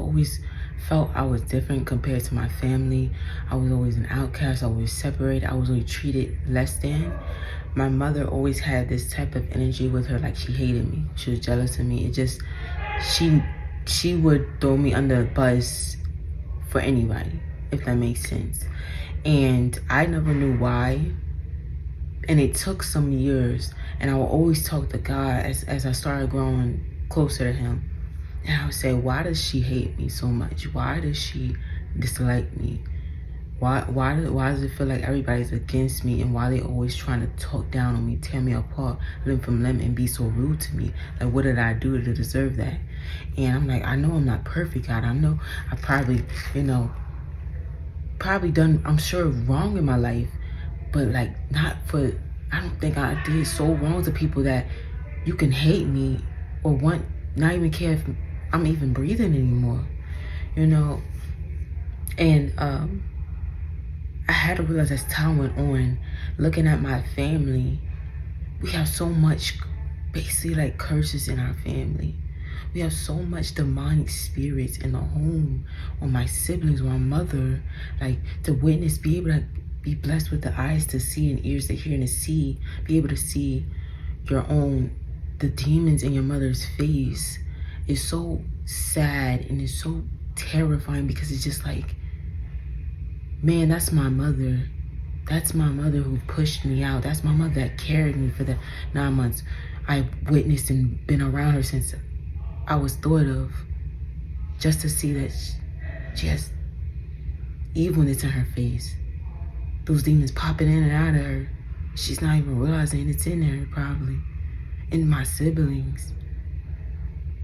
always felt I was different compared to my family. I was always an outcast. I was separated. I was always treated less than. My mother always had this type of energy with her, like she hated me. She was jealous of me. It just, she would throw me under the bus for anybody, if that makes sense. And I never knew why. And it took some years, and I would always talk to God as I started growing closer to him. And I would say, why does she hate me so much? Why does she dislike me? Why does it feel like everybody's against me, and why they always trying to talk down on me, tear me apart, limb from limb, and be so rude to me? Like, what did I do to deserve that? And I'm like, I know I'm not perfect, God. I know I probably, probably done, I'm sure, wrong in my life, but like I don't think I did so wrong to people that you can hate me or not even care if I'm even breathing anymore, And I had to realize as time went on, looking at my family, we have so much, basically like curses in our family. We have so much demonic spirits in the home, on my siblings, on my mother, like to witness, be able to be blessed with the eyes to see and ears to hear and to see, be able to see the demons in your mother's face is so sad and it's so terrifying, because it's just like, man, that's my mother. That's my mother who pushed me out. That's my mother that carried me for the 9 months I witnessed and been around her since I was thought of. Just to see that she has evilness in her face. Those demons popping in and out of her. She's not even realizing it's in there, probably. In my siblings.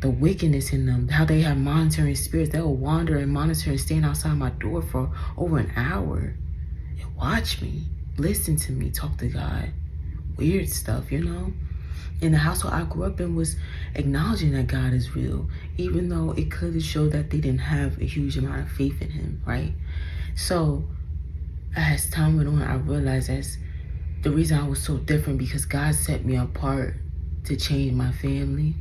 The wickedness in them, how they have monitoring spirits. They will wander and monitor and stand outside my door for over an hour and watch me, listen to me, talk to God. Weird stuff, And the household I grew up in was acknowledging that God is real, even though it clearly showed that they didn't have a huge amount of faith in him, right? So as time went on, I realized that's the reason I was so different, because God set me apart to change my family.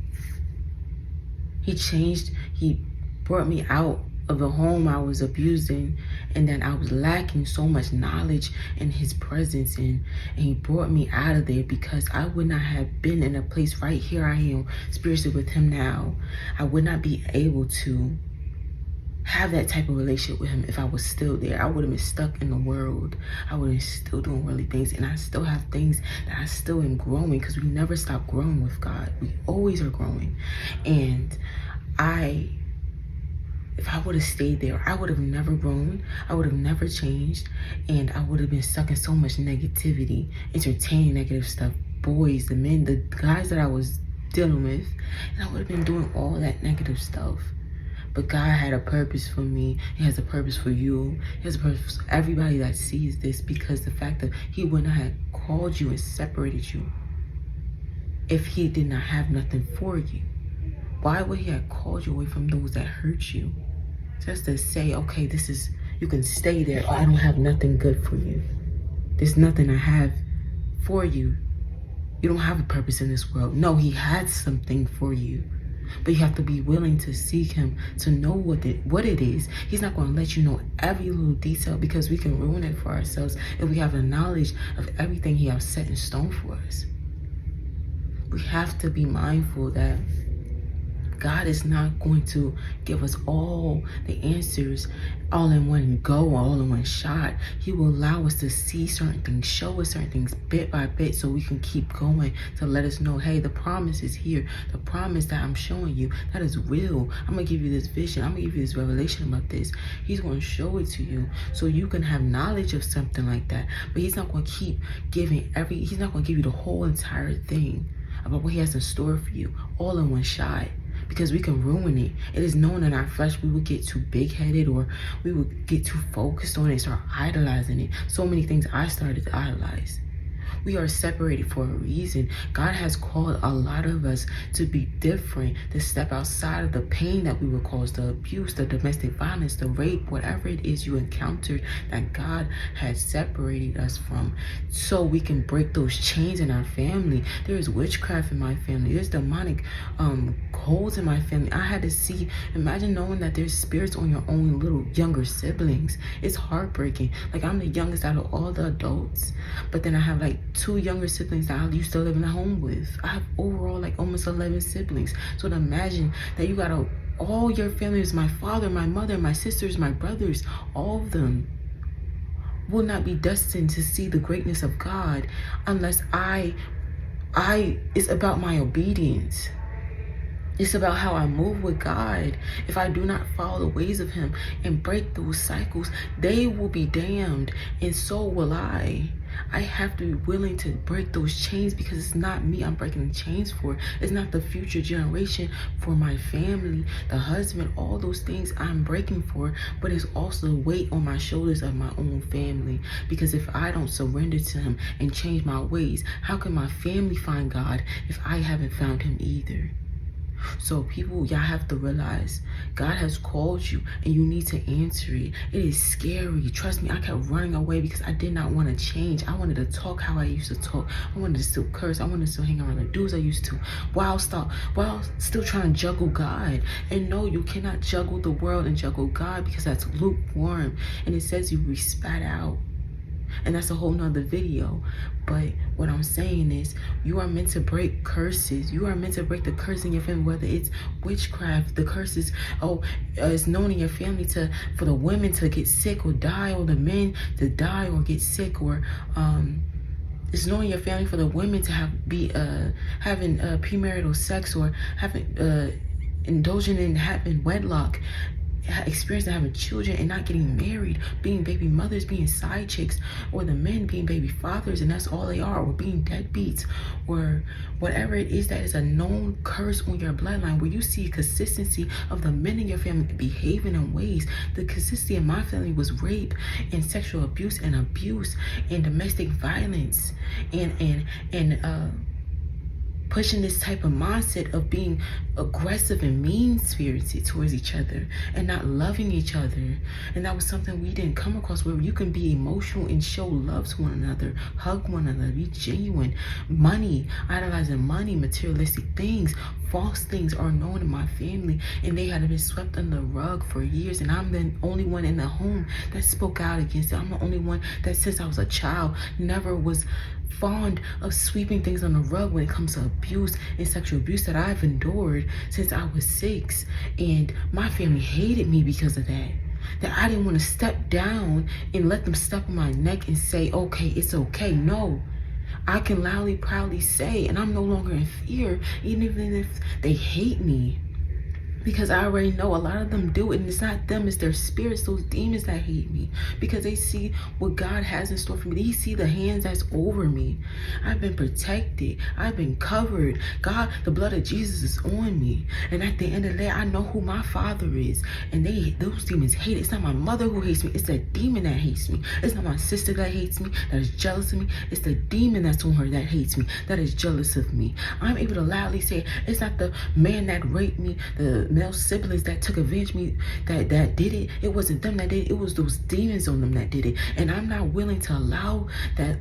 He brought me out of the home I was abusing, and then I was lacking so much knowledge in his presence, and he brought me out of there, because I would not have been in a place right here I am spiritually with him now. I would not be able to have that type of relationship with him if I was still there. I would have been stuck in the world. I would have been still doing worldly things, and I still have things that I still am growing, because we never stop growing with God. We always are growing. And if I would have stayed there, I would have never grown. I would have never changed, and I would have been stuck in so much negativity, entertaining negative stuff, boys, the men, the guys that I was dealing with, and I would have been doing all that negative stuff. But God had a purpose for me. He has a purpose for you. He has a purpose for everybody that sees this, because the fact that he would not have called you and separated you if he did not have nothing for you. Why would he have called you away from those that hurt you? Just to say, okay, you can stay there. I don't have nothing good for you. There's nothing I have for you. You don't have a purpose in this world. No, he had something for you. But you have to be willing to seek him, to know what it is. He's not going to let you know every little detail, because we can ruin it for ourselves if we have the knowledge of everything he has set in stone for us. We have to be mindful that God is not going to give us all the answers all in one go, all in one shot. He will allow us to see certain things, show us certain things bit by bit, so we can keep going, to let us know, hey, the promise is here. The promise that I'm showing you, that is real. I'm going to give you this vision. I'm going to give you this revelation about this. He's going to show it to you so you can have knowledge of something like that. But he's not going to keep giving he's not going to give you the whole entire thing about what he has in store for you all in one shot, because we can ruin it. It is known in our flesh we would get too big-headed, or we would get too focused on it and start idolizing it. So many things I started to idolize. We are separated for a reason. God has called a lot of us to be different, to step outside of the pain that we were caused, the abuse, the domestic violence, the rape, whatever it is you encountered that God has separated us from, so we can break those chains in our family. There is witchcraft in my family. There's demonic holds in my family. I had to see, imagine knowing that there's spirits on your own little younger siblings. It's heartbreaking. Like, I'm the youngest out of all the adults, but then I have like 2 younger siblings that I used to live in a home with. I have overall like almost 11 siblings. So to imagine that you got all your families, my father, my mother, my sisters, my brothers, all of them will not be destined to see the greatness of God unless it's about my obedience. It's about how I move with God. If I do not follow the ways of Him and break those cycles, they will be damned, and so will I. I have to be willing to break those chains, because it's not me I'm breaking the chains for. It's not the future generation, for my family, the husband, all those things I'm breaking for, but it's also the weight on my shoulders of my own family. Because if I don't surrender to Him and change my ways, how can my family find God if I haven't found Him either? So people, y'all have to realize God has called you and you need to answer it. It is scary. Trust me, I kept running away because I did not want to change. I wanted to talk how I used to talk. I wanted to still curse. I wanted to still hang around the dudes I used to, while still trying to juggle God. And no, you cannot juggle the world and juggle God, because that's lukewarm. And it says you be spat out. And that's a whole nother video. But what I'm saying is, you are meant to break curses. You are meant to break the curse in your family, whether it's witchcraft, the curses, it's known in your family for the women to get sick or die, or the men to die or get sick, or it's known in your family for the women to having premarital sex, or indulging in having wedlock, experience of having children and not getting married, being baby mothers, being side chicks, or the men being baby fathers and that's all they are, or being deadbeats, or whatever it is that is a known curse on your bloodline, where you see consistency of the men in your family behaving in ways. The consistency in my family was rape and sexual abuse and domestic violence and pushing this type of mindset of being aggressive and mean-spirited towards each other and not loving each other. And that was something we didn't come across, where you can be emotional and show love to one another, hug one another, be genuine. Money, idolizing money, materialistic things, false things are known in my family, and they had been swept under the rug for years. And I'm the only one in the home that spoke out against it. I'm the only one that, since I was a child, never was fond of sweeping things on the rug when it comes to abuse and sexual abuse that I've endured since I was 6. And my family hated me because of that. That I didn't want to step down and let them step on my neck and say, okay, it's okay. No, I can loudly, proudly say, and I'm no longer in fear, even if they hate me. Because I already know a lot of them do it, and it's not them, it's their spirits, those demons that hate me, because they see what God has in store for me. They see the hands that's over me. I've been protected. I've been covered. God, the blood of Jesus is on me. And at the end of the day, I know who my Father is, and those demons hate it. It's not my mother who hates me. It's the demon that hates me. It's not my sister that hates me, that is jealous of me. It's the demon that's on her that hates me, that is jealous of me. I'm able to loudly say, it's not the man that raped me, the male siblings that took advantage of me that did it. It wasn't them that did it. It was those demons on them that did it. And I'm not willing to allow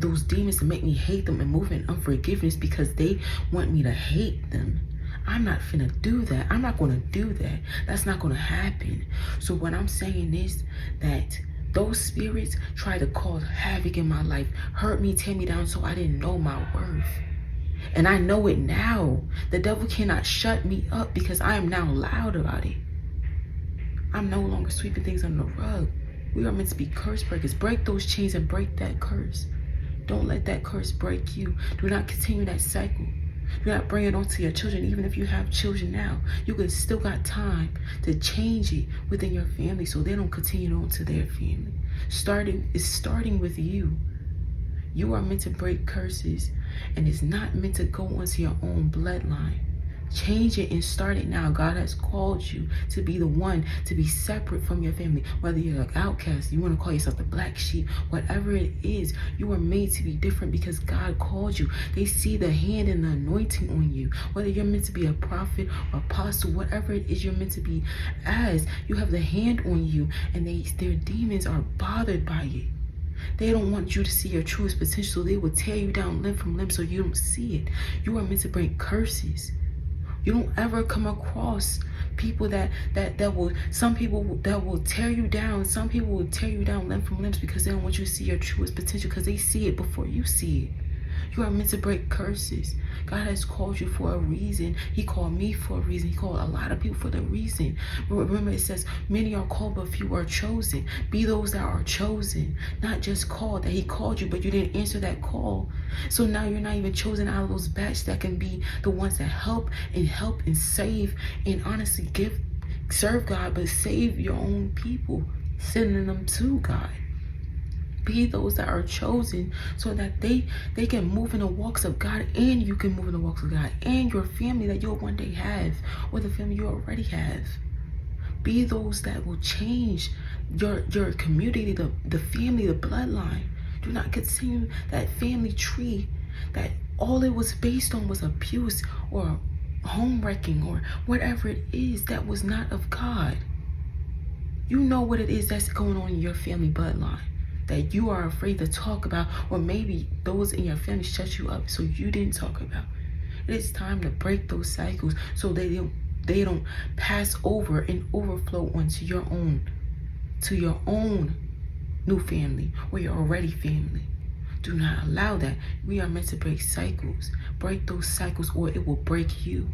those demons to make me hate them and move in unforgiveness because they want me to hate them. I'm not finna do that. I'm not gonna do that. That's not gonna happen. So what I'm saying is that those spirits try to cause havoc in my life, hurt me, tear me down, so I didn't know my worth. And I know it now. The devil cannot shut me up because I am now loud about it. I'm no longer sweeping things under the rug. We are meant to be curse breakers. Break those chains and break that curse. Don't let that curse break you. Do not continue that cycle. Do not bring it onto your children. Even if you have children now, you can still got time to change it within your family so they don't continue it on to their family. It's starting with you. You are meant to break curses, and it's not meant to go onto your own bloodline. Change it and start it now. God has called you to be the one, to be separate from your family. Whether you're an outcast, you want to call yourself the black sheep, whatever it is, you are made to be different because God called you. They see the hand and the anointing on you. Whether you're meant to be a prophet or apostle, whatever it is you're meant to be as, you have the hand on you, and their demons are bothered by it. They don't want you to see your truest potential, so they will tear you down limb from limb so you don't see it. You are meant to bring curses. You don't ever come across people that will, some people that will tear you down. Some people will tear you down limb from limbs because they don't want you to see your truest potential, because they see it before you see it. You are meant to break curses. God has called you for a reason. He called me for a reason. He called a lot of people for the reason. Remember, it says, many are called, but few are chosen. Be those that are chosen, not just called, that he called you, but you didn't answer that call. So now you're not even chosen out of those batch that can be the ones that help and save and honestly serve God, but save your own people, sending them to God. Be those that are chosen so that they can move in the walks of God, and you can move in the walks of God, and your family that you'll one day have, or the family you already have. Be those that will change your community, the family, the bloodline. Do not continue that family tree that all it was based on was abuse or home wrecking or whatever it is that was not of God. You know what it is that's going on in your family bloodline that you are afraid to talk about, or maybe those in your family shut you up so you didn't talk about. It is time to break those cycles so they don't pass over and overflow onto your own new family or your already family. Do not allow that. We are meant to break cycles. Break those cycles or it will break you.